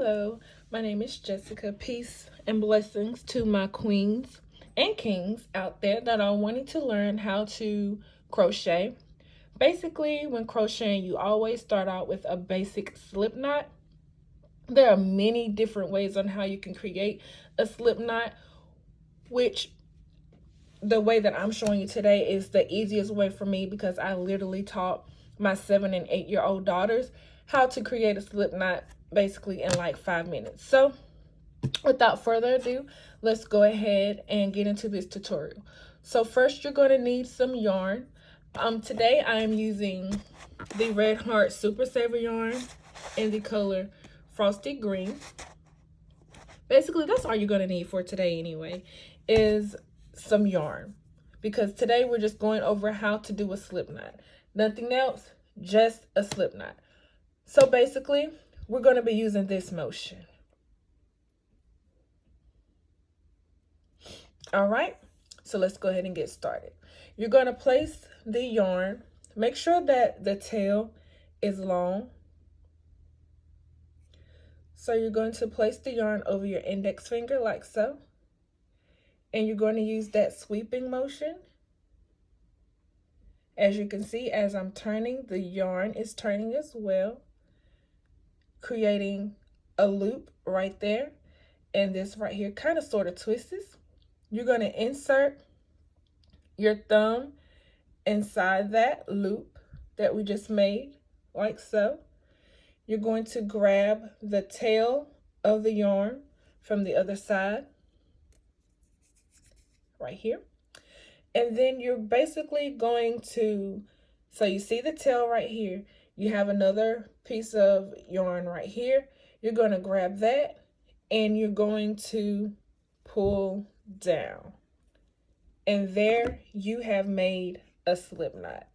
Hello, my name is Jessica. Peace and blessings to my queens and kings out there that are wanting to learn how to crochet. Basically, when crocheting, you always start out with a basic slip knot. There are many different ways on how you can create a slip knot, which the way that I'm showing you today is the easiest way for me because I literally taught my 7 and 8-year-old daughters how to create a slip knot basically in like 5 minutes. So without further ado, let's go ahead and get into this tutorial. So first you're going to need some yarn. Today I am using the Red Heart Super Saver yarn in the color Frosty Green. Basically that's all you're going to need for today anyway, is some yarn, because today we're just going over how to do a slip knot. Nothing else, just a slip knot. So basically we're going to be using this motion. All right, so let's go ahead and get started. You're going to place the yarn, make sure that the tail is long. So you're going to place the yarn over your index finger like so. And you're going to use that sweeping motion. As you can see, as I'm turning, the yarn is turning as well, creating a loop right there. And this right here kind of sort of twists. You're going to insert your thumb inside that loop that we just made, like so. You're going to grab the tail of the yarn from the other side, right here. And then you're basically going to, so you see the tail right here, you have another piece of yarn right here. You're going to grab that and you're going to pull down. And there you have made a slip knot.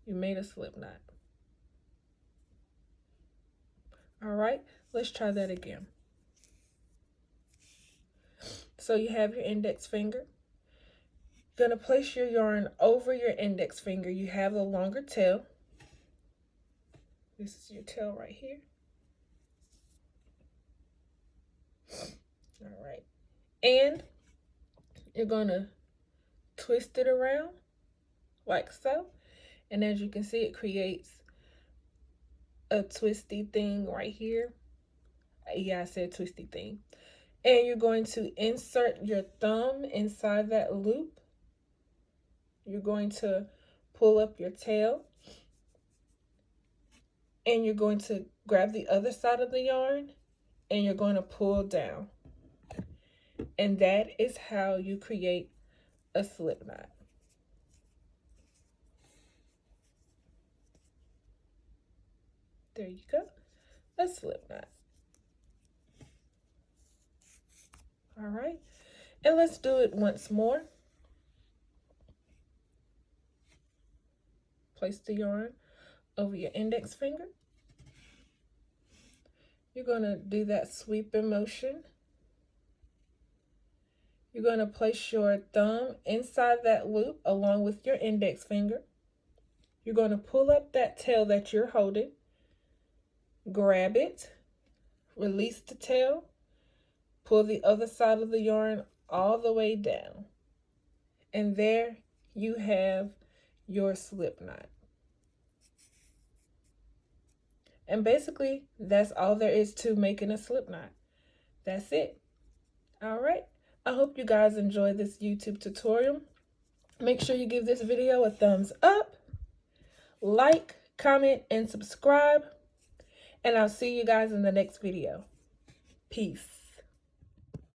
You made a slip knot. All right, let's try that again. So you have your index finger. You're going to place your yarn over your index finger. You have the longer tail. This is your tail right here. All right. And you're going to twist it around like so. And as you can see, it creates a twisty thing right here. Yeah, I said twisty thing. And you're going to insert your thumb inside that loop. You're going to pull up your tail. And you're going to grab the other side of the yarn and you're going to pull down. And that is how you create a slip knot. There you go, a slip knot. All right, and let's do it once more. Place the yarn over your index finger. You're going to do that sweeping motion. You're going to place your thumb inside that loop along with your index finger. You're going to pull up that tail that you're holding, grab it, release the tail, pull the other side of the yarn all the way down. And there you have your slip knot. And basically, that's all there is to making a slip knot. That's it. All right. I hope you guys enjoy this YouTube tutorial. Make sure you give this video a thumbs up, like, comment, and subscribe. And I'll see you guys in the next video. Peace.